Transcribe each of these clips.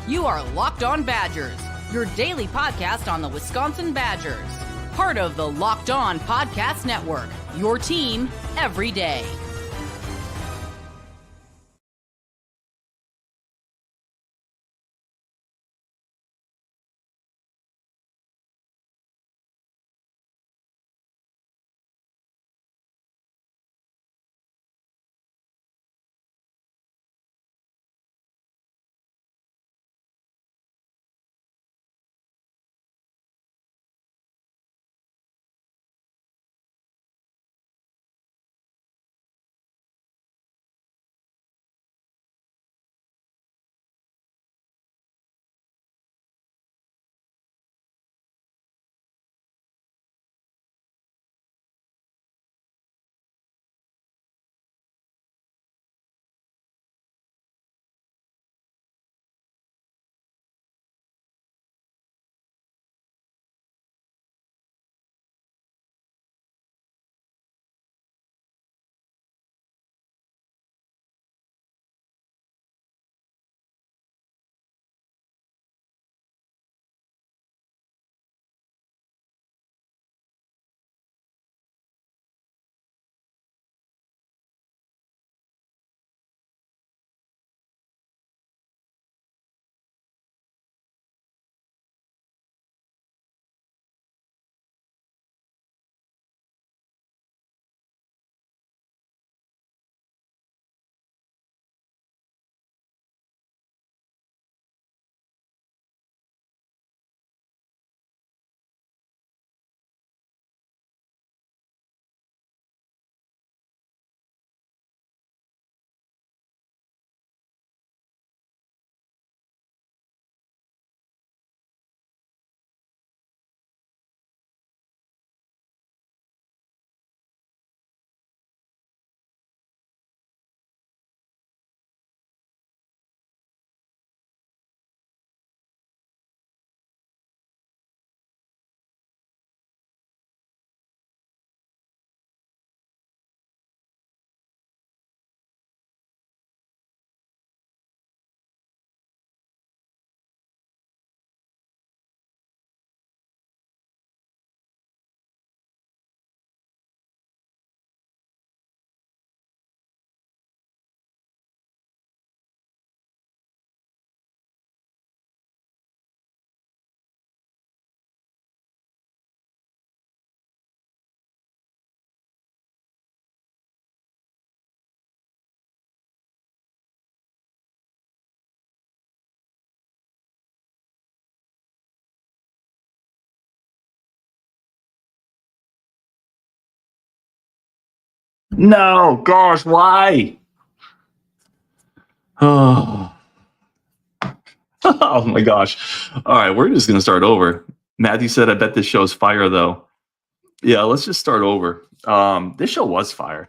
You are Locked On Badgers, your daily podcast on the Wisconsin Badgers. Part of the Locked On Podcast Network, your team every day. No, gosh, why? Oh, oh my gosh. All right, we're just gonna start over. Matthew said, I bet this show's fire though. Yeah, let's just start over. This show was fire.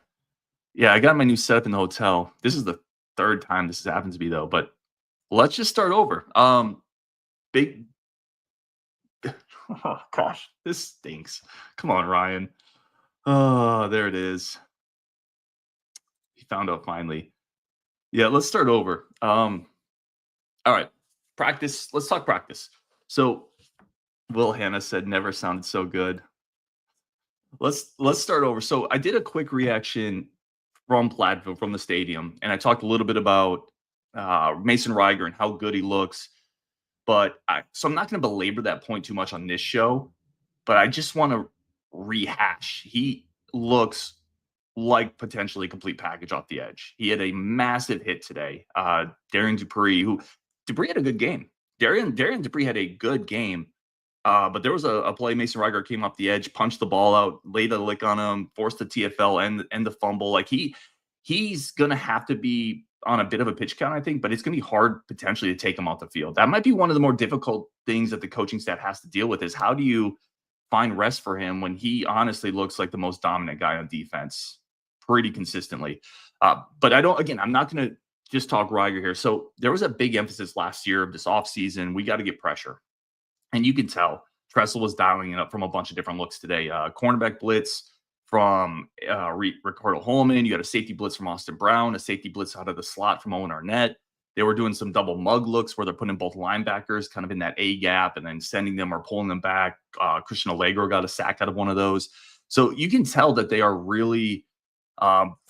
Yeah, I got my new setup in the hotel. This is the third time this has happened to me though, but let's just start over. Big oh gosh, this stinks. Come on, Ryan. Oh, there it is. He found out finally. Yeah, let's start over. All right. Practice. Let's talk practice. So Will Hannah said never sounded so good. Let's start over. So I did a quick reaction from Platteville from the stadium, and I talked a little bit about Mason Reiger and how good he looks. So I'm not going to belabor that point too much on this show, but I just want to rehash. He looks like potentially a complete package off the edge. He had a massive hit today. Darian Dupree, Dupree had a good game. Darian Dupree had a good game. But there was a play. Mason Reiger came off the edge, punched the ball out, laid a lick on him, forced the TFL and the fumble. Like he's gonna have to be on a bit of a pitch count, I think, but it's gonna be hard potentially to take him off the field. That might be one of the more difficult things that the coaching staff has to deal with is how do you find rest for him when he honestly looks like the most dominant guy on defense pretty consistently. But I'm not gonna just talk Reiger here. So there was a big emphasis last year of this offseason. We got to get pressure. And you can tell Tressel was dialing it up from a bunch of different looks today. Cornerback blitz from Ricardo Holman. You got a safety blitz from Austin Brown, a safety blitz out of the slot from Owen Arnett. They were doing some double mug looks where they're putting both linebackers kind of in that A gap and then sending them or pulling them back. Christian Allegro got a sack out of one of those. So you can tell that they are really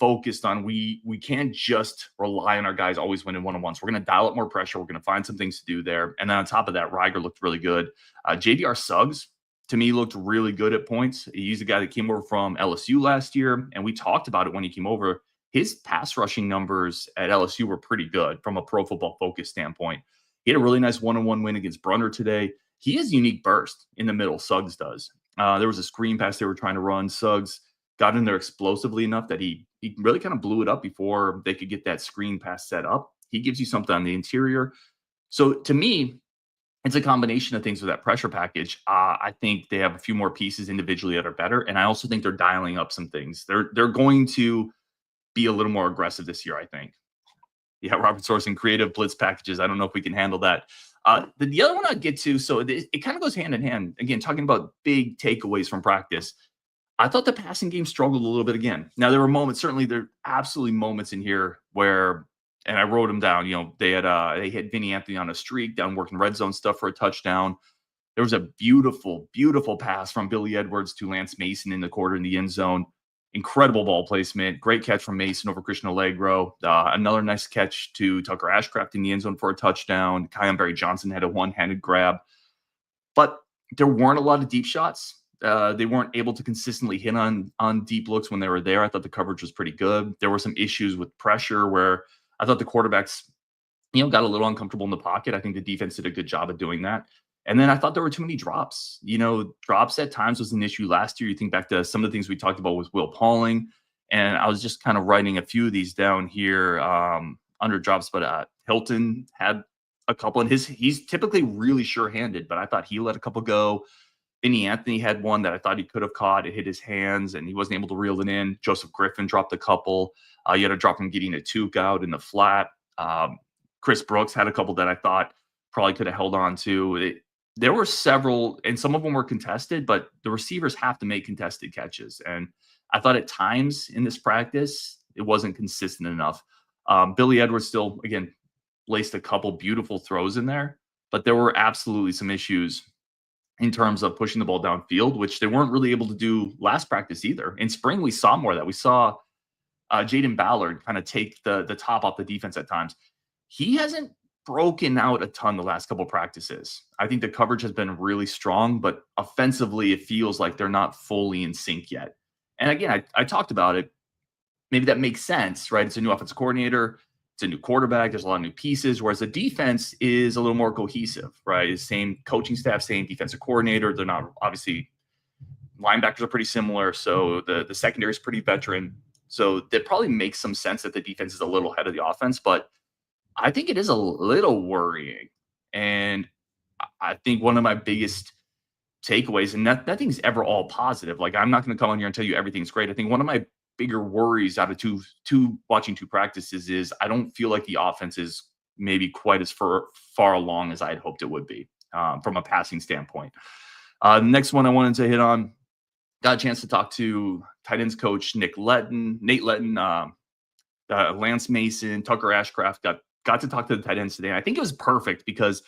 focused on we can't just rely on our guys always winning one-on-ones. We're going to dial up more pressure. We're going to find some things to do there. And then on top of that, Riger looked really good. JVR Suggs, to me, looked really good at points. He's a guy that came over from LSU last year, and we talked about it when he came over. His pass rushing numbers at LSU were pretty good from a Pro Football Focus standpoint. He had a really nice one-on-one win against Brunner today. He has unique burst in the middle, Suggs does. There was a screen pass they were trying to run. Suggs got in there explosively enough that he really kind of blew it up before they could get that screen pass set up. He gives you something on the interior. So to me, it's a combination of things with that pressure package. I think they have a few more pieces individually that are better, and I also think they're dialing up some things. They're going to be a little more aggressive this year, I think. Yeah, Robert Sourcing creative blitz packages. I don't know if we can handle that. The other one I'd get to, so it kind of goes hand in hand. Again, talking about big takeaways from practice. I thought the passing game struggled a little bit again. Now, there were moments, certainly there are absolutely moments in here where, and I wrote them down, they hit Vinny Anthony on a streak, down working red zone stuff for a touchdown. There was a beautiful, beautiful pass from Billy Edwards to Lance Mason in the quarter in the end zone. Incredible ball placement. Great catch from Mason over Christian Allegro. Another nice catch to Tucker Ashcraft in the end zone for a touchdown. Kyon Barry Johnson had a one-handed grab. But there weren't a lot of deep shots. They weren't able to consistently hit on deep looks when they were there. I thought the coverage was pretty good. There were some issues with pressure where I thought the quarterbacks, got a little uncomfortable in the pocket. I think the defense did a good job of doing that. And then I thought there were too many drops. Drops at times was an issue last year. You think back to some of the things we talked about with Will Pauling, and I was just kind of writing a few of these down here under drops. But Hilton had a couple, and he's typically really sure-handed, but I thought he let a couple go. Vinny Anthony had one that I thought he could have caught. It hit his hands, and he wasn't able to reel it in. Joseph Griffin dropped a couple. You had a drop from getting a Tuke out in the flat. Chris Brooks had a couple that I thought probably could have held on to. There were several, and some of them were contested, but the receivers have to make contested catches. And I thought at times in this practice, it wasn't consistent enough. Billy Edwards still, again, laced a couple beautiful throws in there, but there were absolutely some issues in terms of pushing the ball downfield, which they weren't really able to do last practice either. In spring, we saw more of that. We saw Jaden Ballard kind of take the top off the defense at times. He hasn't broken out a ton the last couple of practices. I think the coverage has been really strong, but offensively, it feels like they're not fully in sync yet. And again, I talked about it. Maybe that makes sense, right? It's a new offensive coordinator. It's a new quarterback. There's a lot of new pieces, whereas the defense is a little more cohesive, right? Same coaching staff, same defensive coordinator. They're not, obviously, linebackers are pretty similar. So the secondary is pretty veteran. So that probably makes some sense that the defense is a little ahead of the offense, but I think it is a little worrying. And I think one of my biggest takeaways, and nothing's ever all positive. Like, I'm not going to come on here and tell you everything's great. I think one of my bigger worries out of watching two practices is I don't feel like the offense is maybe quite as far along as I'd hoped it would be from a passing standpoint. Next one I wanted to hit on, got a chance to talk to tight ends coach Nate Letton, Lance Mason, Tucker Ashcraft, got to talk to the tight ends today. I think it was perfect because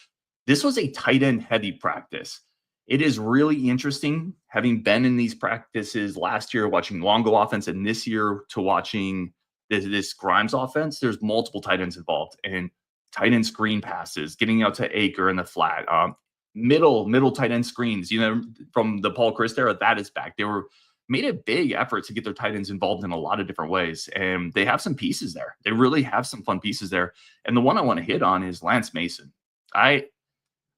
this was a tight end heavy practice. It is really interesting having been in these practices last year, watching Longo offense, and this year to watching this Grimes offense. There's multiple tight ends involved, and tight end screen passes, getting out to Acre in the flat, middle tight end screens, from the Paul Chryst era, that is back. They made a big effort to get their tight ends involved in a lot of different ways. And they have some pieces there. They really have some fun pieces there. And the one I want to hit on is Lance Mason.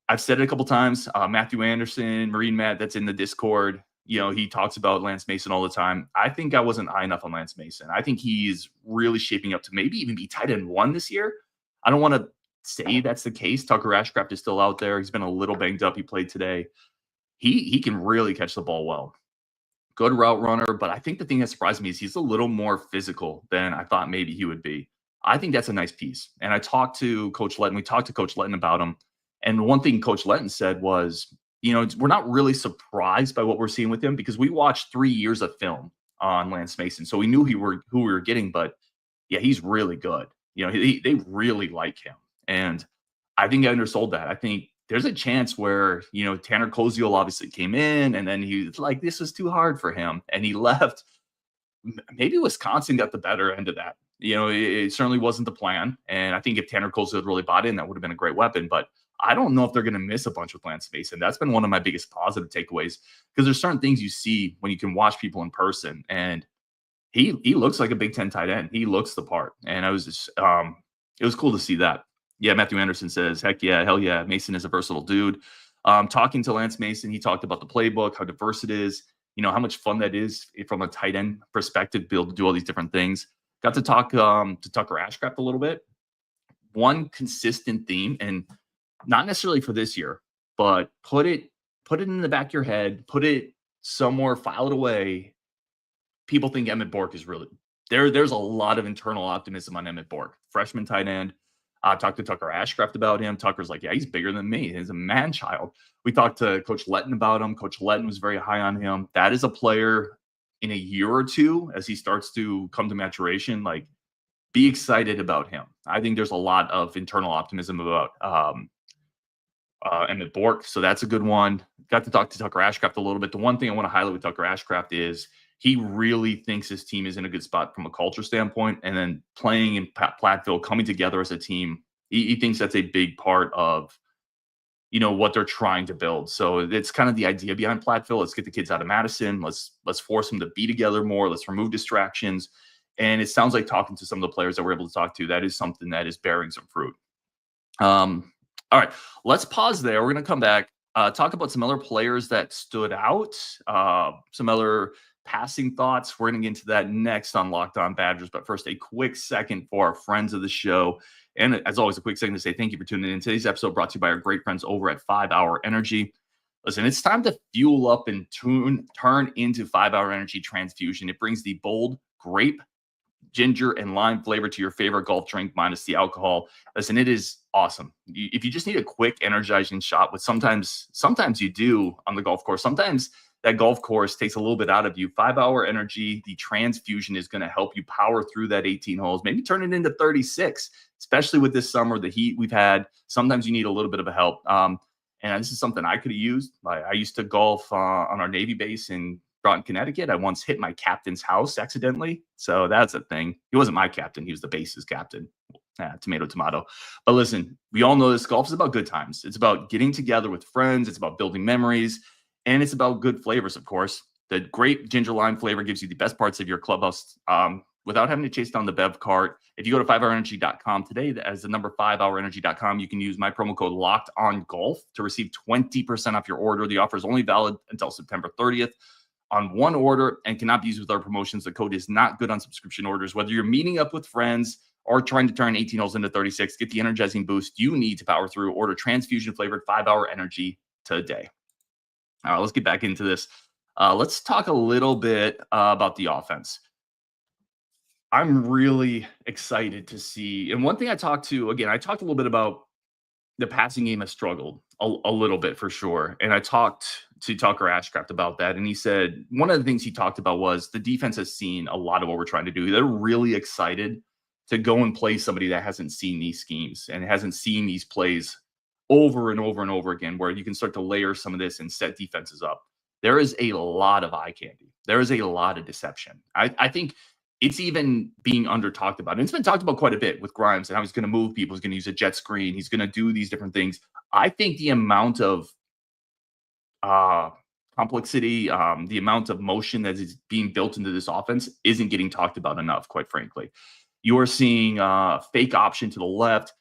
I've said it a couple times. Matthew Anderson, Marine Matt, that's in the Discord. He talks about Lance Mason all the time. I think I wasn't high enough on Lance Mason. I think he's really shaping up to maybe even be tight end 1 this year. I don't want to say that's the case. Tucker Ashcraft is still out there. He's been a little banged up. He played today. He can really catch the ball well. Good route runner, but I think the thing that surprised me is he's a little more physical than I thought maybe he would be. I think that's a nice piece. And I talked to Coach Letton. We talked to Coach Letton about him. And one thing Coach Letton said was, we're not really surprised by what we're seeing with him because we watched 3 years of film on Lance Mason. So we knew who we were getting, but yeah, he's really good. They really like him. And I think I undersold that. I think there's a chance where, Tanner Koziol obviously came in and then he was like, this was too hard for him. And he left. Maybe Wisconsin got the better end of that. It certainly wasn't the plan. And I think if Tanner Koziol had really bought in, that would have been a great weapon. But I don't know if they're going to miss a bunch with Lance Mason. That's been one of my biggest positive takeaways because there's certain things you see when you can watch people in person. And he looks like a Big Ten tight end. He looks the part. And I was just, it was cool to see that. Yeah, Matthew Anderson says, heck yeah, hell yeah. Mason is a versatile dude. Talking to Lance Mason, he talked about the playbook, how diverse it is, how much fun that is from a tight end perspective, to be able to do all these different things. Got to talk to Tucker Ashcraft a little bit. One consistent theme, and not necessarily for this year, but put it in the back of your head, put it somewhere, file it away. People think Emmett Bork is really there. There's a lot of internal optimism on Emmett Bork, freshman tight end. Talked to Tucker Ashcraft about him. Tucker's like, yeah, he's bigger than me. He's a man child. We talked to Coach Letton about him. Coach Letton was very high on him. That is a player in a year or two, as he starts to come to maturation, like, be excited about him. I think there's a lot of internal optimism about Emmett Bork. So that's a good one. Got to talk to Tucker Ashcraft a little bit. The one thing I want to highlight with Tucker Ashcraft is he really thinks his team is in a good spot from a culture standpoint. And then playing in Platteville, coming together as a team, he thinks that's a big part of, what they're trying to build. So it's kind of the idea behind Platteville. Let's get the kids out of Madison. Let's force them to be together more. Let's remove distractions. And it sounds like, talking to some of the players that we're able to talk to, that is something that is bearing some fruit. All right, let's pause there. We're going to come back, talk about some other players that stood out, some other passing thoughts. We're going to get into that next on Locked On Badgers. But first, a quick second for our friends of the show. And as always, a quick second to say thank you for tuning in. Today's episode brought to you by our great friends over at 5 Hour Energy. Listen, it's time to fuel up and turn into 5 Hour Energy Transfusion. It brings the bold grape, ginger, and lime flavor to your favorite golf drink minus the alcohol. Listen, it is awesome. If you just need a quick energizing shot, what sometimes you do on the golf course, sometimes that golf course takes a little bit out of you. 5 Hour Energy, the transfusion, is going to help you power through that 18 holes, maybe turn it into 36, especially with this summer, the heat we've had. Sometimes you need a little bit of a help. And this is something I could have used. I used to golf on our Navy base in Groton, Connecticut. I once hit my captain's house accidentally. So that's a thing. He wasn't my captain. He was the base's captain. Tomato, tomato. But listen, we all know this. Golf is about good times. It's about getting together with friends. It's about building memories. And it's about good flavors, of course. The grape ginger lime flavor gives you the best parts of your clubhouse without having to chase down the bev cart. If you go to 5hourenergy.com today, as the number 5hourenergy.com, you can use my promo code LOCKEDONGOLF to receive 20% off your order. The offer is only valid until September 30th on one order and cannot be used with our promotions. The code is not good on subscription orders. Whether you're meeting up with friends or trying to turn 18 holes into 36, get the energizing boost you need to power through. Order transfusion flavored 5 Hour Energy today. All right, let's get back into this. Let's talk a little bit about the offense. I'm really excited to see. And one thing I talked a little bit about the passing game has struggled a little bit for sure. And I talked to Tucker Ashcraft about that. And he said one of the things he talked about was the defense has seen a lot of what we're trying to do. They're really excited to go and play somebody that hasn't seen these schemes and hasn't seen these plays over and over and over again, where you can start to layer some of this and set defenses up. There is a lot of eye candy. There is a lot of deception. I think it's even being under talked about. And it's been talked about quite a bit with Grimes and how he's going to move people. He's going to use a jet screen. He's going to do these different things. I think the amount of complexity, the amount of motion that is being built into this offense isn't getting talked about enough, quite frankly. You are seeing a fake option to the left,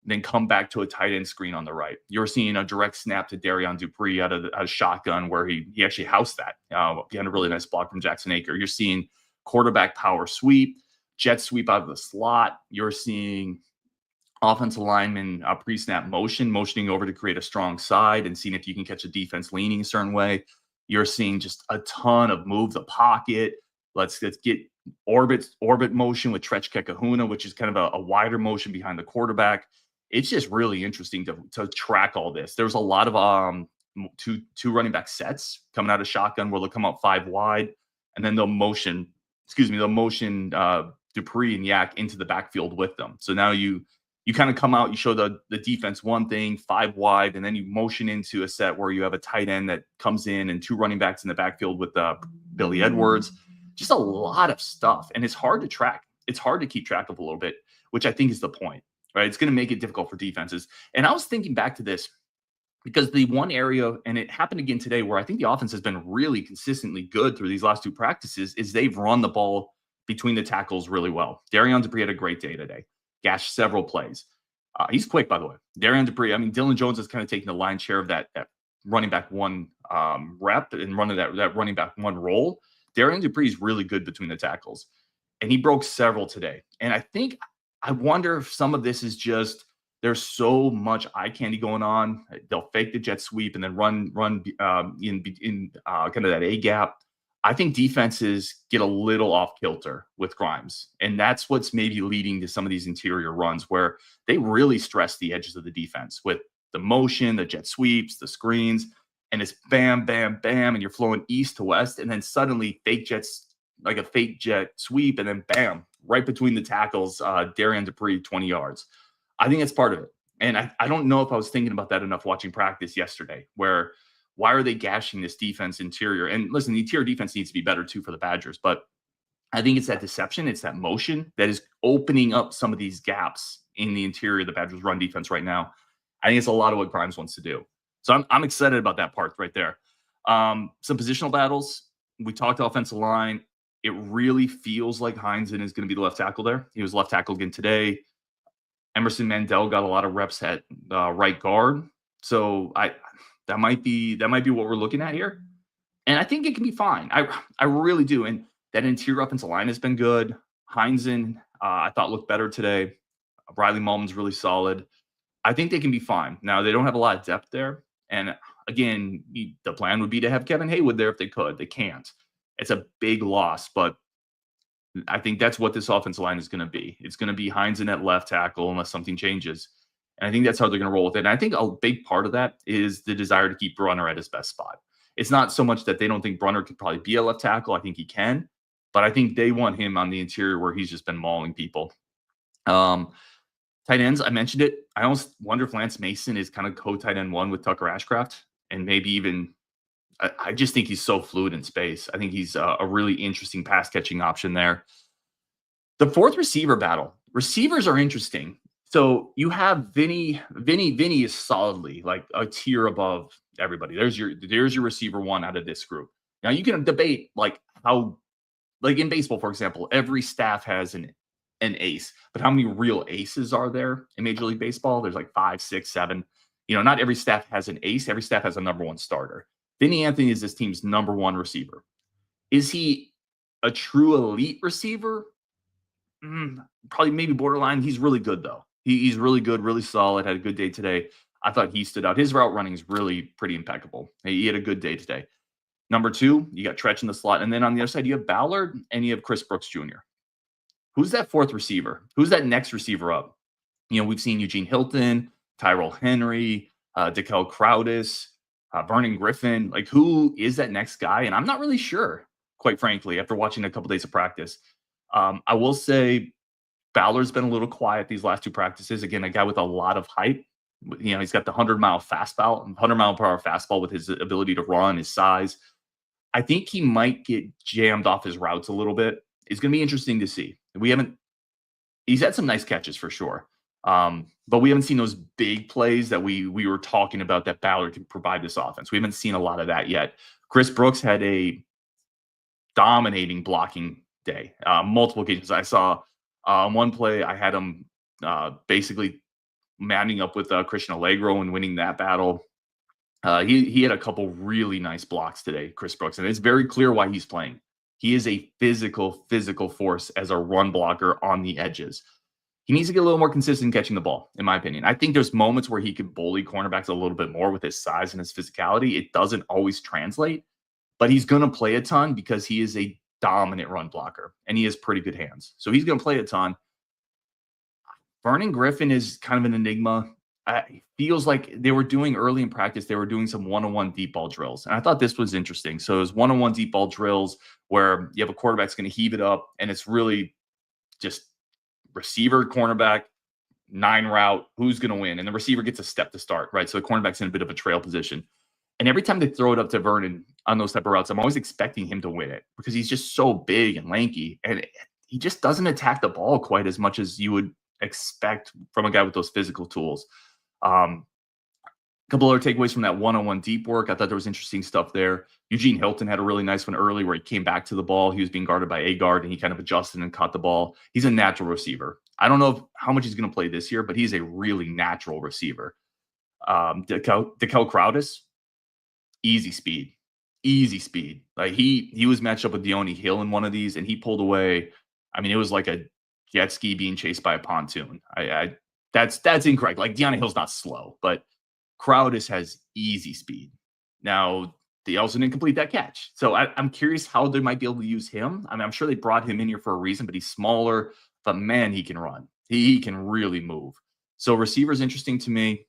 then come back to a tight end screen on the right. You're seeing a direct snap to Darian Dupree out of shotgun, where he actually housed that behind a really nice block from Jackson Aker. You're seeing quarterback power sweep, jet sweep out of the slot. You're seeing offensive lineman pre-snap motioning over to create a strong side and seeing if you can catch a defense leaning a certain way. You're seeing just a ton of move the pocket. Let's get orbit motion with Trech Kahuna, which is kind of a wider motion behind the quarterback. It's just really interesting to track all this. There's a lot of two running back sets coming out of shotgun where they'll come out 5 wide, and then they'll motion Dupree and Yak into the backfield with them. So now you you kind of come out, you show the defense one thing, 5 wide, and then you motion into a set where you have a tight end that comes in and 2 running backs in the backfield with Billy Edwards. Just a lot of stuff, and it's hard to track. It's hard to keep track of a little bit, which I think is the point, right? It's going to make it difficult for defenses. And I was thinking back to this because the one area, and it happened again today, where I think the offense has been really consistently good through these last 2 practices, is they've run the ball between the tackles really well. Dupree had a great day today. Gashed several plays. He's quick, by the way. Dupree, I mean, Dylan Jones is kind of taking the lion's share of that running back one rep and running that running back one role. Dupree is really good between the tackles, and he broke several today. And I wonder if some of this is just there's so much eye candy going on. They'll fake the jet sweep and then run in kind of that A gap. I think defenses get a little off kilter with Grimes, and that's what's maybe leading to some of these interior runs where they really stress the edges of the defense with the motion, the jet sweeps, the screens, and it's bam, bam, bam, and you're flowing east to west, and then suddenly fake jet sweep, and then bam, right between the tackles, Dupree, 20 yards. I think it's part of it, and I don't know if I was thinking about that enough watching practice yesterday, where why are they gashing this defense interior? And listen, the interior defense needs to be better too for the Badgers, but I think it's that deception, it's that motion that is opening up some of these gaps in the interior of the Badgers run defense right now. I think it's a lot of what Grimes wants to do. So I'm excited about that part right there. Some positional battles. We talked offensive line. It really feels like Heinzen is going to be the left tackle there. He was left tackle again today. Emerson Mandel got a lot of reps at right guard. So that might be what we're looking at here. And I think it can be fine. I really do. And that interior offensive line has been good. Heinzen, I thought looked better today. Riley Mullman's really solid. I think they can be fine. Now, they don't have a lot of depth there. And again, the plan would be to have Kevin Haywood there if they could. They can't. It's a big loss, but I think that's what this offensive line is going to be. It's going to be Heinzen at left tackle unless something changes. And I think that's how they're going to roll with it. And I think a big part of that is the desire to keep Brunner at his best spot. It's not so much that they don't think Brunner could probably be a left tackle. I think he can. But I think they want him on the interior where he's just been mauling people. Tight ends, I mentioned it. I almost wonder if Lance Mason is kind of co-tight end one with Tucker Ashcraft. And maybe even, I just think he's so fluid in space. I think he's a really interesting pass-catching option there. The fourth receiver battle. Receivers are interesting. So you have Vinny is solidly like a tier above everybody. There's your receiver one out of this group. Now you can debate like how, like in baseball, for example, every staff has an ace, but how many real aces are there in Major League Baseball? There's like 5, 6, 7. Not every staff has an ace. Every staff has a number one starter. Vinny Anthony is this team's number one receiver. Is he a true elite receiver? Probably maybe borderline. He's really good though. He's really good, really solid, had a good day today. I thought he stood out. His route running is really pretty impeccable. He had a good day today. Number 2, you got Tretch in the slot. And then on the other side, you have Ballard and you have Chris Brooks Jr. Who's that fourth receiver? Who's that next receiver up? We've seen Eugene Hilton, Tyrell Henry, Dekel Crowdis, Vernon Griffin. Like, who is that next guy? And I'm not really sure, quite frankly, after watching a couple days of practice. I will say Ballard's been a little quiet these last 2 practices. Again, a guy with a lot of hype. He's got the 100-mile fastball, 100-mile-per-hour fastball with his ability to run, his size. I think he might get jammed off his routes a little bit. It's going to be interesting to see. He's had some nice catches for sure. But we haven't seen those big plays that we were talking about that Ballard can provide this offense. We haven't seen a lot of that yet. Chris Brooks had a dominating blocking day. Multiple occasions. I saw one play, I had him basically matching up with Christian Allegro and winning that battle. He had a couple really nice blocks today, Chris Brooks, and it's very clear why he's playing. He is a physical force as a run blocker on the edges. He needs to get a little more consistent catching the ball, in my opinion. I think there's moments where he could bully cornerbacks a little bit more with his size and his physicality. It doesn't always translate, but he's going to play a ton because he is a dominant run blocker and he has pretty good hands. So he's going to play a ton. Vernon Griffin is kind of an enigma. It feels like they were doing early in practice, they were doing some one-on-one deep ball drills. And I thought this was interesting. So it was one-on-one deep ball drills where you have a quarterback that's going to heave it up, and it's really just receiver, cornerback, 9 route, who's going to win? And the receiver gets a step to start, right? So the cornerback's in a bit of a trail position. And every time they throw it up to Vernon on those type of routes, I'm always expecting him to win it because he's just so big and lanky. And he just doesn't attack the ball quite as much as you would expect from a guy with those physical tools. A couple other takeaways from that one-on-one deep work. I thought there was interesting stuff there. Eugene Hilton had a really nice one early where he came back to the ball. He was being guarded by a guard, and he kind of adjusted and caught the ball. He's a natural receiver. I don't know how much he's going to play this year, but he's a really natural receiver. Dekel Crowdis, easy speed. Like he was matched up with Deone Hill in one of these, and he pulled away. I mean, it was like a jet ski being chased by a pontoon. That's incorrect. Like Deone Hill's not slow, but Crowdis has easy speed. Now, they also didn't complete that catch. So I'm curious how they might be able to use him. I mean, I'm sure they brought him in here for a reason, but he's smaller. But man, he can run. He can really move. So receiver's interesting to me.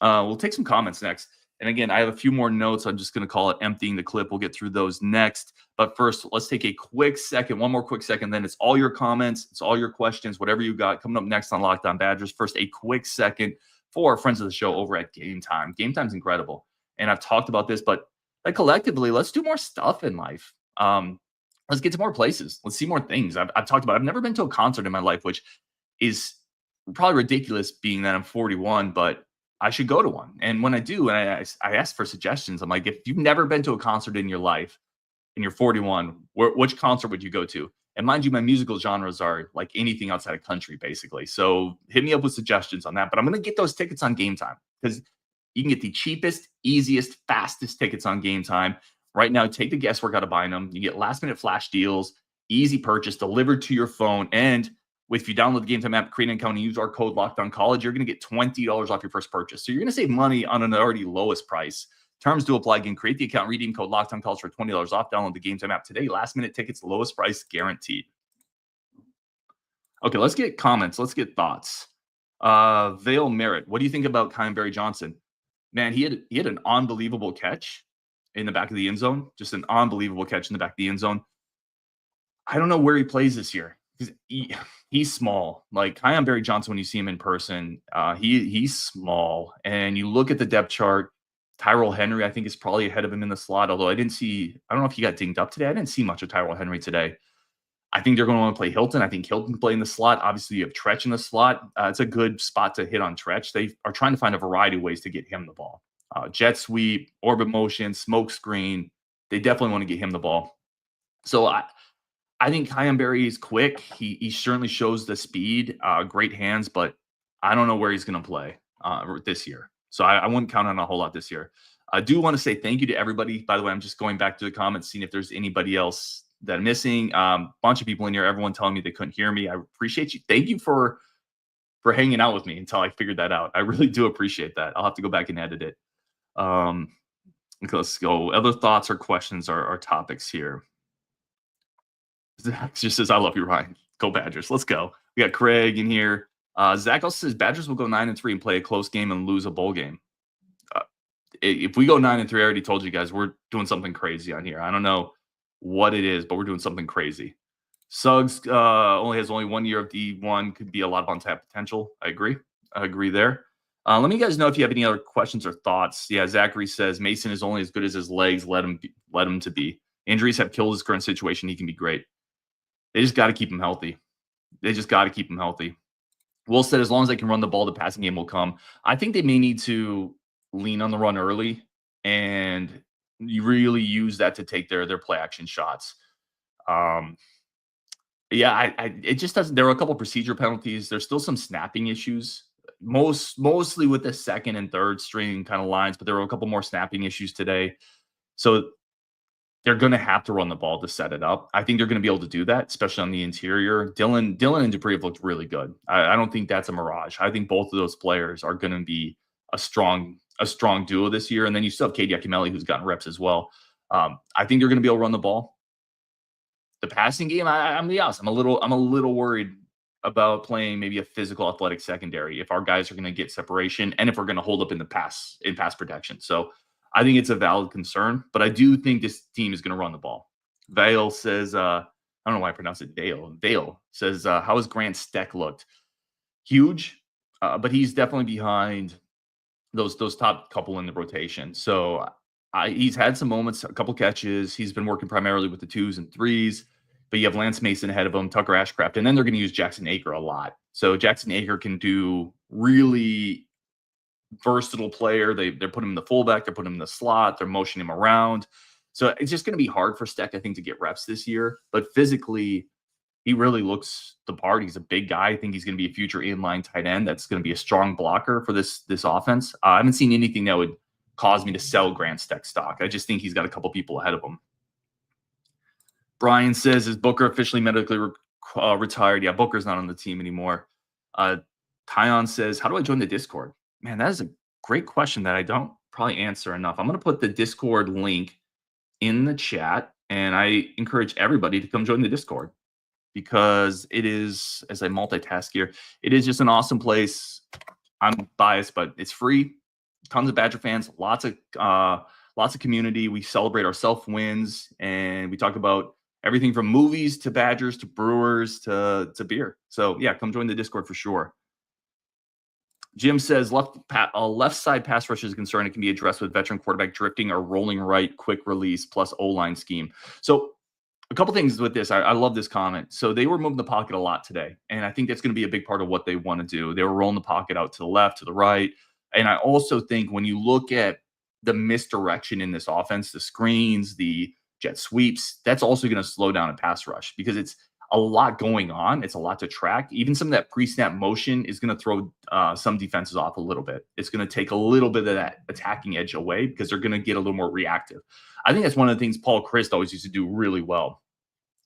We'll take some comments next. And again, I have a few more notes. I'm just going to call it emptying the clip. We'll get through those next. But first, let's take a quick second, one more quick second. Then it's all your comments. It's all your questions, whatever you got coming up next on Locked On Badgers. First, a quick second for our friends of the show over at Gametime. Gametime's incredible. And I've talked about this, but like collectively, let's do more stuff in life. Let's get to more places. Let's see more things. I've talked about, I've never been to a concert in my life, which is probably ridiculous being that I'm 41, but I should go to one. And when I do, and I ask for suggestions, I'm like, if you've never been to a concert in your life and you're 41, which concert would you go to? And mind you, my musical genres are like anything outside of country, basically. So hit me up with suggestions on that. But I'm going to get those tickets on Gametime because you can get the cheapest, easiest, fastest tickets on Gametime. Right now, take the guesswork out of buying them. You get last-minute flash deals, easy purchase, delivered to your phone. And if you download the Gametime app, create an account, and use our code LOCKEDONCollege, you're going to get $20 off your first purchase. So you're going to save money on an already lowest price. Terms do apply. Again, create the account, redeem code LOCKEDONCollege for $20 off. Download the Gametime app today. Last-minute tickets, lowest price guaranteed. Okay, let's get comments. Let's get thoughts. Vale Merritt, what do you think about Kyan Barry-Johnson? Man, he had an unbelievable catch in the back of the end zone. Just an unbelievable catch in the back of the end zone. I don't know where he plays this year because he's small. Like Kyan Barry-Johnson, when you see him in person, he's small. And you look at the depth chart, Tyrell Henry, I think, is probably ahead of him in the slot. Although I don't know if he got dinged up today. I didn't see much of Tyrell Henry today. I think they're going to want to play Hilton. I think Hilton can play in the slot. Obviously, you have Tretch in the slot. It's a good spot to hit on Tretch. They are trying to find a variety of ways to get him the ball. Jet sweep, orbit motion, smoke screen. They definitely want to get him the ball. So I think Kyan Barry is quick. He certainly shows the speed, great hands, but I don't know where he's going to play this year. So I wouldn't count on a whole lot this year. I do want to say thank you to everybody. By the way, I'm just going back to the comments, seeing if there's anybody else that I'm missing. Bunch of people in here, everyone telling me they couldn't hear me. I appreciate you. Thank you for hanging out with me until I figured that out. I really do appreciate that. I'll have to go back and edit it. Let's go. Other thoughts or questions or topics here. Zach just says, I love you, Ryan. Go Badgers. Let's go. We got Craig in here. Zach also says Badgers will go 9-3 and play a close game and lose a bowl game. If we go 9-3, I already told you guys we're doing something crazy on here. I don't know what it is, but we're doing something crazy. Suggs has only 1 year of D1, could be a lot of untapped potential. I agree there. Let me guys know if you have any other questions or thoughts. Yeah, Zachary says Mason is only as good as his legs let him to be. Injuries have killed his current situation. He can be great. They just got to keep him healthy. Will said as long as they can run the ball, the passing game will come. I think they may need to lean on the run early and you really use that to take their play action shots. It just doesn't. There were a couple procedure penalties. There's still some snapping issues, mostly with the second and third string kind of lines, but there were a couple more snapping issues today. So they're going to have to run the ball to set it up. I think they're going to be able to do that, especially on the interior. Dylan and Dupree have looked really good. I don't think that's a mirage. I think both of those players are going to be a strong duo this year. And then you still have Katie Akimelli, who's gotten reps as well. I think they're going to be able to run the ball. The passing game, I'm a little worried about playing maybe a physical athletic secondary if our guys are going to get separation and if we're going to hold up in pass protection. So I think it's a valid concern, but I do think this team is going to run the ball. Vale says, I don't know why I pronounce it Dale. Vale says, how has Grant Steck looked? Huge. but he's definitely behind those top couple in the rotation. So he's had some moments, a couple catches. He's been working primarily with the 2s and 3s, but you have Lance Mason ahead of him, Tucker Ashcraft, and then they're going to use Jackson Aker a lot. So Jackson Aker can do really versatile player. They're putting him in the fullback, they're putting him in the slot, they're motioning him around. So it's just going to be hard for Steck, I think, to get reps this year. But physically, he really looks the part. He's a big guy. I think he's going to be a future inline tight end. That's going to be a strong blocker for this offense. I haven't seen anything that would cause me to sell Grant Steck stock. I just think he's got a couple people ahead of him. Brian says, is Booker officially medically retired? Yeah, Booker's not on the team anymore. Tyon says, how do I join the Discord? Man, that is a great question that I don't probably answer enough. I'm going to put the Discord link in the chat, and I encourage everybody to come join the Discord because it is, as I multitask here, it is just an awesome place. I'm biased, but it's free. Tons of Badger fans, lots of community. We celebrate our self wins, and we talk about everything from movies to Badgers to Brewers to beer. So yeah, come join the Discord for sure. Jim says left side pass rush is a concern. It can be addressed with veteran quarterback drifting or rolling right, quick release plus O-line scheme. So a couple things with this. I love this comment. So they were moving the pocket a lot today, and I think that's going to be a big part of what they want to do. They were rolling the pocket out to the left, to the right. And I also think when you look at the misdirection in this offense, the screens, the jet sweeps, that's also going to slow down a pass rush because it's a lot going on. It's a lot to track. Even some of that pre-snap motion is going to throw some defenses off a little bit. It's going to take a little bit of that attacking edge away because they're going to get a little more reactive. I think that's one of the things Paul Chryst always used to do really well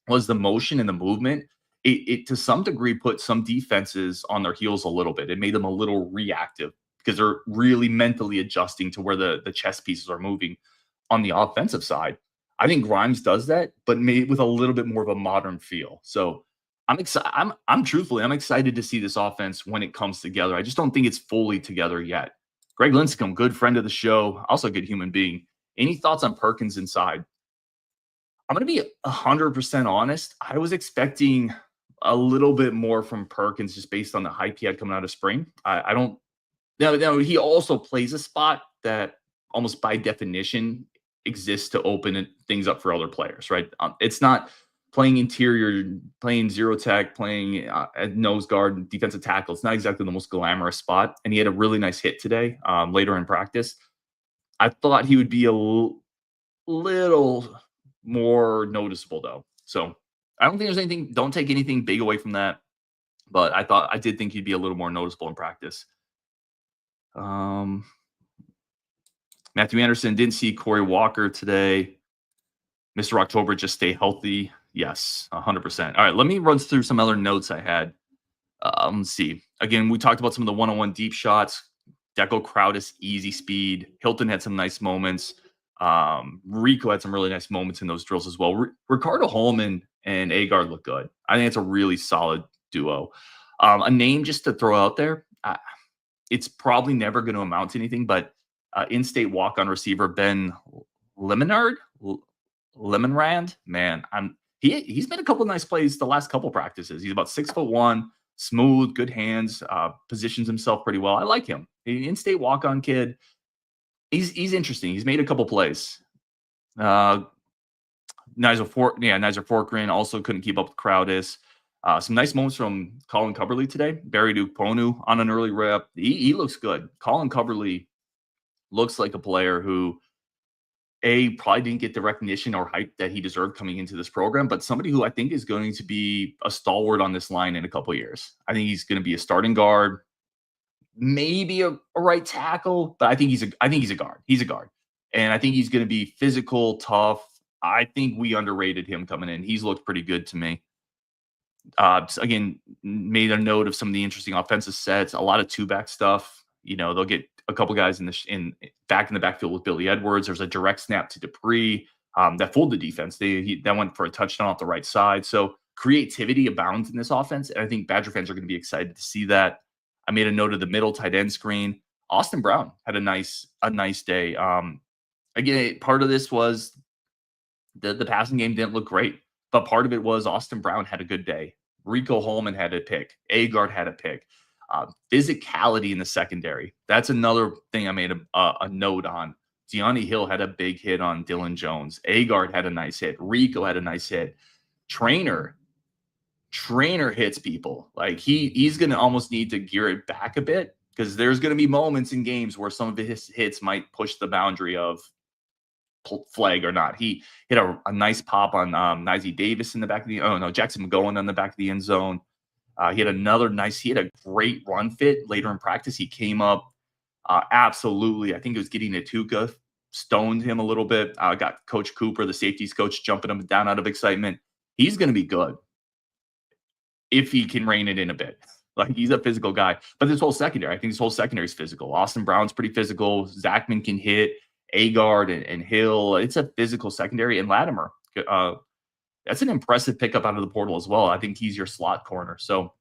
was the motion and the movement. It to some degree put some defenses on their heels a little bit. It made them a little reactive because they're really mentally adjusting to where the chess pieces are moving on the offensive side. I think Grimes does that, but made with a little bit more of a modern feel. So I'm excited. I'm truthfully, I'm excited to see this offense when it comes together. I just don't think it's fully together yet. Greg Linscomb, good friend of the show, also a good human being. Any thoughts on Perkins inside? I'm going to be 100% honest. I was expecting a little bit more from Perkins just based on the hype he had coming out of spring. I don't. Now, he also plays a spot that almost by definition exists to open things up for other players, right? It's not playing interior, playing zero tech, playing at nose guard, defensive tackle. It's not exactly the most glamorous spot. And he had a really nice hit today later in practice. I thought he would be a little more noticeable, though. So I don't think there's anything, don't take anything big away from that. But I did think he'd be a little more noticeable in practice. Matthew Anderson didn't see Corey Walker today. Mr. October, just stay healthy. Yes, 100%. All right, let me run through some other notes I had. Let's see. Again, we talked about some of the one-on-one deep shots. Deco Crowdis, easy speed. Hilton had some nice moments. Rico had some really nice moments in those drills as well. Ricardo Holman and Agard look good. I think it's a really solid duo. A name just to throw out there. It's probably never going to amount to anything, but in-state walk-on receiver Ben Lemonrand, man, he's made a couple of nice plays the last couple practices. He's about 6'1", smooth, good hands, positions himself pretty well. I like him. In-state walk-on kid. He's interesting. He's made a couple plays. Nizer Forkrin also couldn't keep up with Crowdis. Some nice moments from Colin Cubberly today. Barry Duponu on an early rep. He looks good. Colin Cubberly looks like a player who, probably didn't get the recognition or hype that he deserved coming into this program, but somebody who I think is going to be a stalwart on this line in a couple of years. I think he's going to be a starting guard, maybe a right tackle, but I think he's a guard. He's a guard. And I think he's going to be physical, tough. I think we underrated him coming in. He's looked pretty good to me. Again, made a note of some of the interesting offensive sets, a lot of two-back stuff. You know, they'll get a couple guys back in the backfield with Billy Edwards. There's a direct snap to Dupree that fooled the defense. That went for a touchdown off the right side. So creativity abounds in this offense, and I think Badger fans are going to be excited to see that. I made a note of the middle tight end screen. Austin Brown had a nice day. Again, part of this was the passing game didn't look great, but part of it was Austin Brown had a good day. Rico Holman had a pick. Agard had a pick. Physicality in the secondary. That's another thing I made a note on. De'Ani Hill had a big hit on Dylan Jones. Agard had a nice hit. Rico had a nice hit. Trainer hits people. Like he's going to almost need to gear it back a bit because there's going to be moments in games where some of his hits might push the boundary of flag or not. He hit a nice pop on Nizzy Davis in the back of the Jackson McGowan on the back of the end zone. He had a great run fit later in practice. He came up absolutely. I think it was getting Atuka, stoned him a little bit. Got Coach Cooper, the safeties coach, jumping him down out of excitement. He's going to be good if he can rein it in a bit. Like he's a physical guy. But this whole secondary, I think this whole secondary is physical. Austin Brown's pretty physical. Zachman can hit. Agard and Hill. It's a physical secondary. And Latimer, that's an impressive pickup out of the portal as well. I think he's your slot corner. So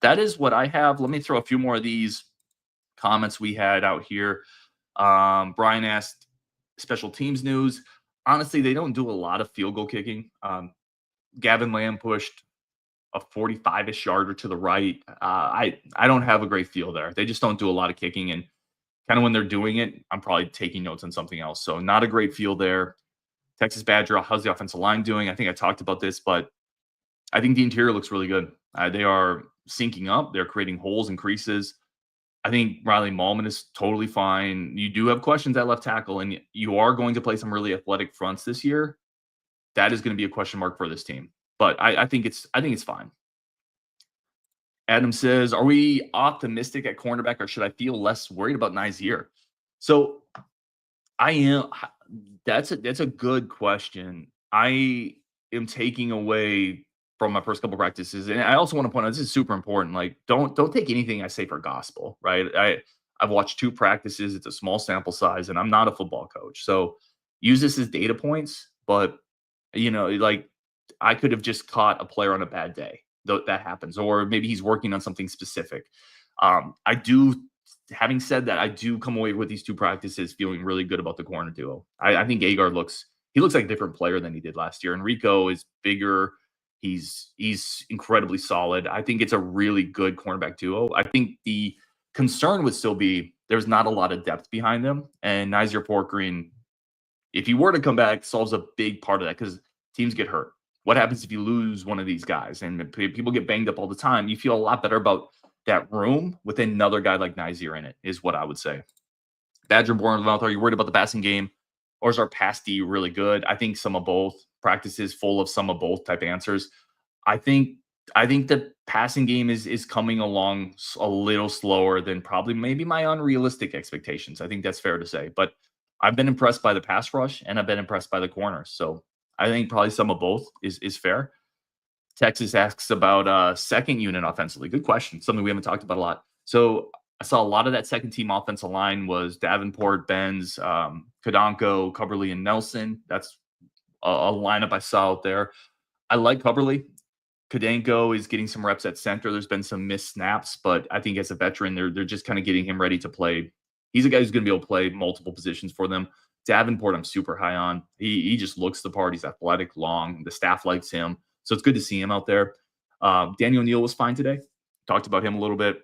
that is what I have. Let me throw a few more of these comments we had out here. Brian asked special teams news. Honestly, they don't do a lot of field goal kicking. Gavin Lamb pushed a 45-ish yarder to the right. I don't have a great feel there. They just don't do a lot of kicking. And kind of when they're doing it, I'm probably taking notes on something else. So not a great feel there. Texas Badger, how's the offensive line doing? I think I talked about this, but I think the interior looks really good. They are syncing up. They're creating holes and creases. I think Riley Mahlman is totally fine. You do have questions at left tackle, and you are going to play some really athletic fronts this year. That is going to be a question mark for this team. But I think it's fine. Adam says, are we optimistic at cornerback, or should I feel less worried about Nizier? So I am. That's a good question. I am taking away from my first couple practices, and I also want to point out this is super important. Like, don't take anything I say for gospel, right? I've watched 2 practices. It's a small sample size, and I'm not a football coach, so use this as data points. But like I could have just caught a player on a bad day. That happens, or maybe he's working on something specific. Having said that, I do come away with these 2 practices feeling really good about the corner duo. I think Agard looks like a different player than he did last year. And Rico is bigger. He's incredibly solid. I think it's a really good cornerback duo. I think the concern would still be there's not a lot of depth behind them. And Nizier Portgreen, if he were to come back, solves a big part of that because teams get hurt. What happens if you lose one of these guys? And people get banged up all the time. You feel a lot better about that room with another guy like Nizier in it, is what I would say. Badger Bournemouth, are you worried about the passing game, or is our pass D really good? I think some of both. Practices full of some of both type answers. I think the passing game is coming along a little slower than probably maybe my unrealistic expectations. I think that's fair to say. But I've been impressed by the pass rush, and I've been impressed by the corners. So I think probably some of both is fair. Texas asks about second unit offensively. Good question. Something we haven't talked about a lot. So I saw a lot of that second team offensive line was Davenport, Benz, Kadonko, Cubberly, and Nelson. That's a lineup I saw out there. I like Cubberly. Kadonko is getting some reps at center. There's been some missed snaps, but I think as a veteran, they're just kind of getting him ready to play. He's a guy who's going to be able to play multiple positions for them. Davenport, I'm super high on. He just looks the part. He's athletic, long. The staff likes him. So it's good to see him out there. Daniel Neal was fine today. Talked about him a little bit.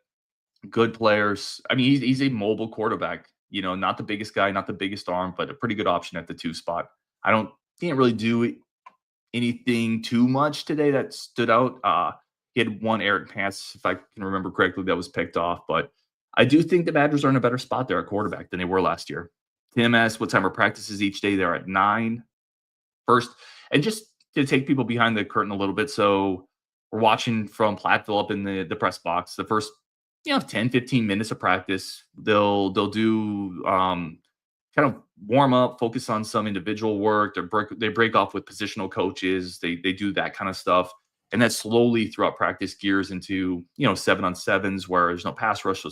Good players. I mean, he's a mobile quarterback. Not the biggest guy, not the biggest arm, but a pretty good option at the 2 spot. Can't really do anything too much today that stood out. He had one errant pass, if I can remember correctly, that was picked off. But I do think the Badgers are in a better spot there at quarterback than they were last year. Tim asked what time are practices each day. They're at 9. First, and just to take people behind the curtain a little bit. So we're watching from Platteville up in the press box. The first 10, 15 minutes of practice, they'll do kind of warm up, focus on some individual work. They break off with positional coaches. They do that kind of stuff. And that slowly throughout practice gears into, 7-on-7s where there's no pass rush,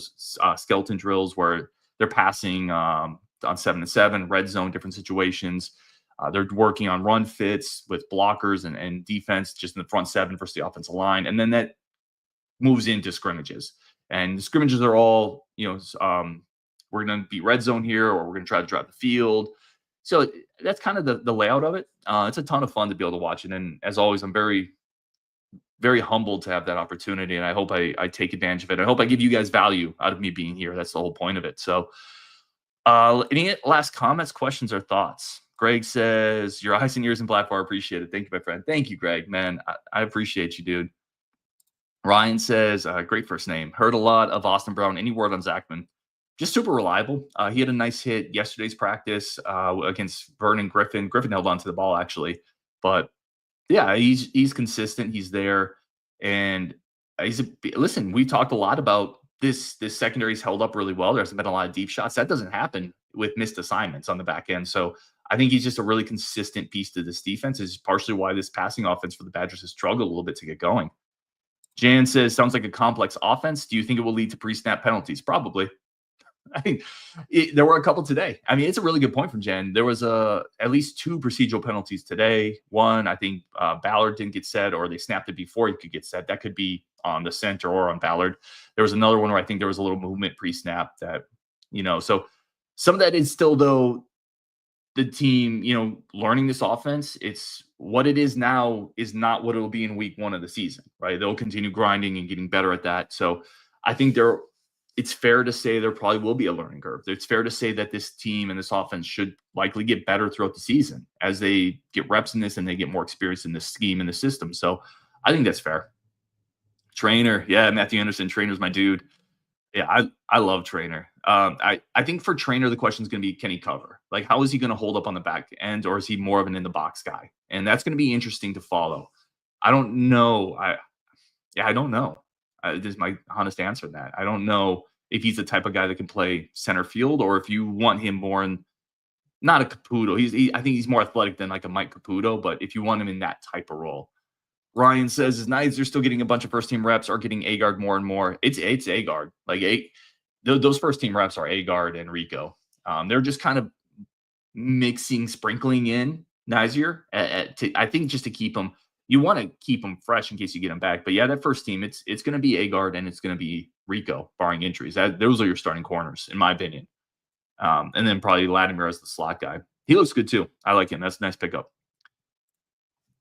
skeleton drills where they're passing on 7-on-7, red zone, different situations. They're working on run fits with blockers and defense just in the front 7 versus the offensive line. And then that moves into scrimmages. And the scrimmages are all, we're going to be red zone here, or we're going to try to drive the field. So that's kind of the layout of it. It's a ton of fun to be able to watch it. And as always, I'm very very humbled to have that opportunity, and I hope I take advantage of it. I hope I give you guys value out of me being here. That's the whole point of it. So, any last comments, questions, or thoughts? Greg says, "Your eyes and ears in black bar, appreciate it." Thank you, my friend. Thank you, Greg. Man, I appreciate you, dude. Ryan says, great first name. Heard a lot of Austin Brown. Any word on Zachman? Just super reliable. He had a nice hit yesterday's practice against Vernon Griffin. Griffin held on to the ball, actually. But yeah, he's consistent. He's there. And listen, we talked a lot about this secondary's held up really well. There hasn't been a lot of deep shots. That doesn't happen with missed assignments on the back end. So I think he's just a really consistent piece to this defense. Is partially why this passing offense for the Badgers has struggled a little bit to get going. Jan says, sounds like a complex offense. Do you think it will lead to pre-snap penalties? Probably. I mean, there were a couple today. I mean, it's a really good point from Jen. There was at least 2 procedural penalties today. One, I think Ballard didn't get set, or they snapped it before he could get set. That could be on the center or on Ballard. There was another one where I think there was a little movement pre-snap that, so some of that is still, though, the team, learning this offense. It's what it is now is not what it'll be in week 1 of the season, right? They'll continue grinding and getting better at that. So I think it's fair to say there probably will be a learning curve. It's fair to say that this team and this offense should likely get better throughout the season as they get reps in this and they get more experience in this scheme and the system. So I think that's fair. Trainer. Yeah, Matthew Anderson. Trainer's my dude. Yeah, I love Trainer. I think for Trainer, the question is going to be, can he cover? Like, how is he going to hold up on the back end, or is he more of an in-the-box guy? And that's going to be interesting to follow. I don't know. I don't know. This is my honest answer to that. I don't know if he's the type of guy that can play center field, or if you want him more in, not a Caputo. I think he's more athletic than like a Mike Caputo, but if you want him in that type of role. Ryan says, his Knights are still getting a bunch of first-team reps, are getting A-guard more and more. It's A-guard. Like, those first-team reps are A-guard and Rico. They're just kind of sprinkling in Nizier, I think, just to keep them. You want to keep them fresh in case you get them back. But, yeah, that first team, it's going to be A-guard and it's going to be Rico, barring injuries. Those are your starting corners, in my opinion. And then probably Latimer as the slot guy. He looks good, too. I like him. That's a nice pickup.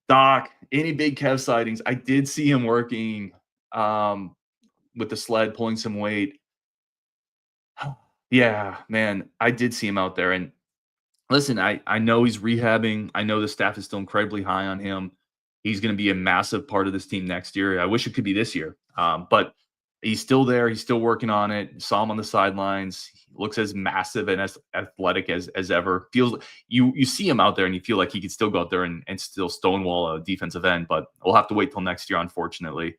Doc, any big Kev sightings? I did see him working with the sled, pulling some weight. Yeah, man, I did see him out there. And listen, I know he's rehabbing. I know the staff is still incredibly high on him. He's going to be a massive part of this team next year. I wish it could be this year. But he's still there. He's still working on it. Saw him on the sidelines. He looks as massive and as athletic as ever. Feels you see him out there and you feel like he could still go out there and still stonewall a defensive end. But we'll have to wait till next year, unfortunately.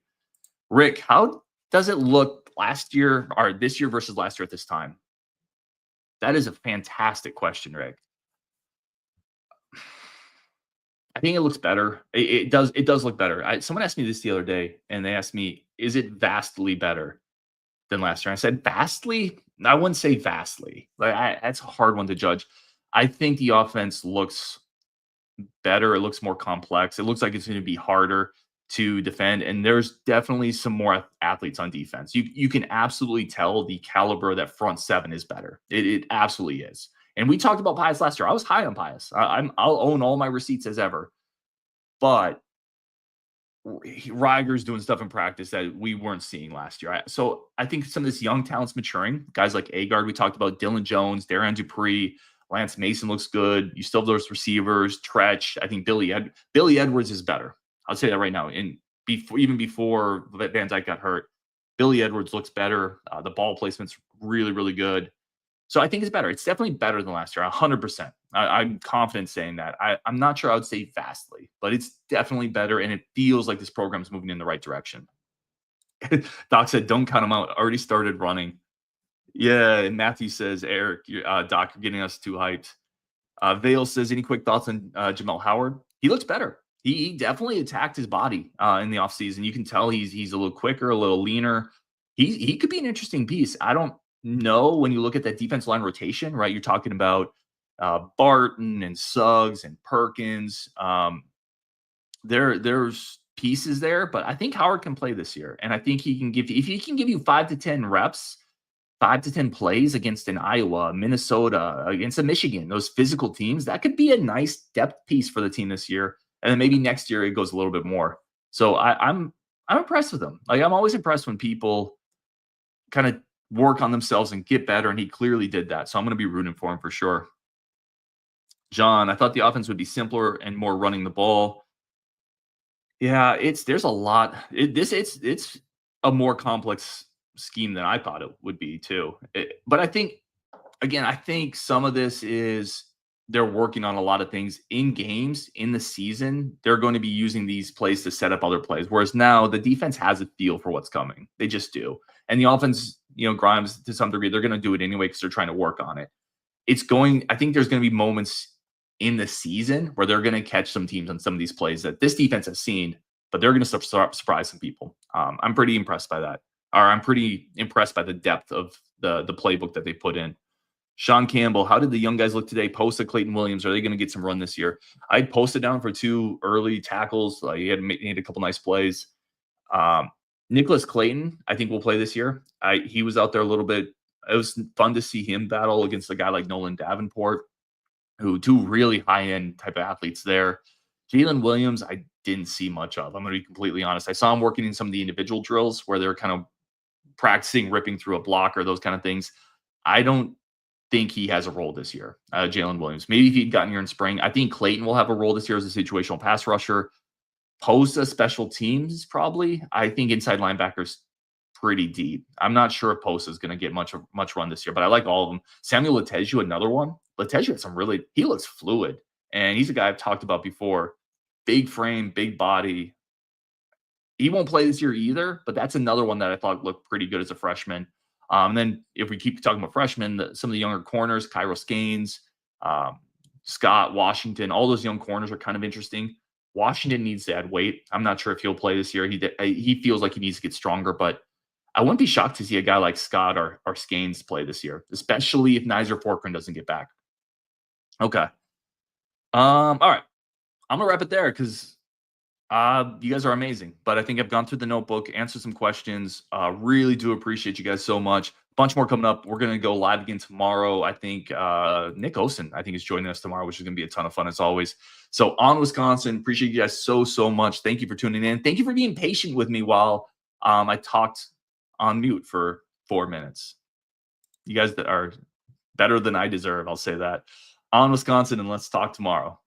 Rick, how does it look last year or this year versus last year at this time? That is a fantastic question, Rick. I think it looks better. It does look better. Someone asked me this the other day, and they asked me, is it vastly better than last year? I said, vastly? I wouldn't say vastly. That's a hard one to judge. I think the offense looks better. It looks more complex. It looks like it's going to be harder to defend, and there's definitely some more athletes on defense. You can absolutely tell the caliber of that front seven is better. It absolutely is. And we talked about Pius last year. I was high on Pius. I'll own all my receipts as ever. But Reiger's doing stuff in practice that we weren't seeing last year. So I think some of this young talent's maturing. Guys like A-guard, we talked about Dylan Jones, Darren Dupree, Lance Mason looks good. You still have those receivers, Tretch. I think Billy Edwards is better. I'll say that right now. And even before Van Dyke got hurt, Billy Edwards looks better. The ball placement's really, really good. So I think it's better. It's definitely better than last year, 100%. I'm confident saying that. I'm not sure I would say vastly, but it's definitely better, and it feels like this program is moving in the right direction. Doc said, don't count them out. Already started running. Yeah, and Matthew says, Eric, Doc, you're getting us too hyped. Vale says, any quick thoughts on Jamel Howard? He looks better. He definitely attacked his body in the offseason. You can tell he's a little quicker, a little leaner. He could be an interesting piece. I don't know when you look at that defense line rotation, right? You're talking about Barton and Suggs and Perkins. There's pieces there, but I think Howard can play this year. And I think he can give you, if he can give you 5 to 10 reps, 5 to 10 plays against an Iowa, Minnesota, against a Michigan, those physical teams, that could be a nice depth piece for the team this year. And then maybe next year it goes a little bit more. So I'm I'm impressed with him. Like, I'm always impressed when people kind of work on themselves and get better, and he clearly did that. So I'm going to be rooting for him for sure. John, I thought the offense would be simpler and more running the ball. Yeah, there's a lot. It's a more complex scheme than I thought it would be too. But I think again, I think some of this is they're working on a lot of things in games in the season. They're going to be using these plays to set up other plays. Whereas now the defense has a feel for what's coming. They just do. And the offense, Grimes to some degree, they're going to do it anyway because they're trying to work on it. I think there's going to be moments in the season where they're going to catch some teams on some of these plays that this defense has seen, but they're going to surprise some people. I'm pretty impressed by that. Or I'm pretty impressed by the depth of the playbook that they put in. Sean Campbell, how did the young guys look today? Post Clayton Williams. Are they going to get some run this year? I posted down for 2 early tackles. He had made a couple nice plays. Nicholas Clayton, I think will play this year. He was out there a little bit. It was fun to see him battle against a guy like Nolan Davenport, who 2 really high-end type of athletes there. Jalen Williams, I didn't see much of. I'm going to be completely honest. I saw him working in some of the individual drills where they're kind of practicing ripping through a block or those kind of things. I don't think he has a role this year, Jalen Williams. Maybe if he'd gotten here in spring. I think Clayton will have a role this year as a situational pass rusher. Posa special teams, probably. I think inside linebackers pretty deep. I'm not sure if Posa is going to get much run this year, but I like all of them. Samuel Leteju, another one. Leteju had he looks fluid, and he's a guy I've talked about before. Big frame, big body. He won't play this year either, but that's another one that I thought looked pretty good as a freshman. And then if we keep talking about freshmen, some of the younger corners, Kairos Gaines, Scott, Washington, all those young corners are kind of interesting. Washington needs to add weight. I'm not sure if he'll play this year. He feels like he needs to get stronger, but I wouldn't be shocked to see a guy like Scott or Skanes play this year, especially if Nizer Porkrin doesn't get back. Okay. All right. I'm gonna wrap it there because you guys are amazing. But I think I've gone through the notebook, answered some questions. Really do appreciate you guys so much. Bunch more coming up. We're gonna go live again tomorrow. I think Nick Osen, I think, is joining us tomorrow, which is gonna be a ton of fun as always. So on Wisconsin, appreciate you guys so much. Thank you for tuning in. Thank you for being patient with me while I talked on mute for 4 minutes. You guys that are better than I deserve, I'll say that. On Wisconsin, and let's talk tomorrow.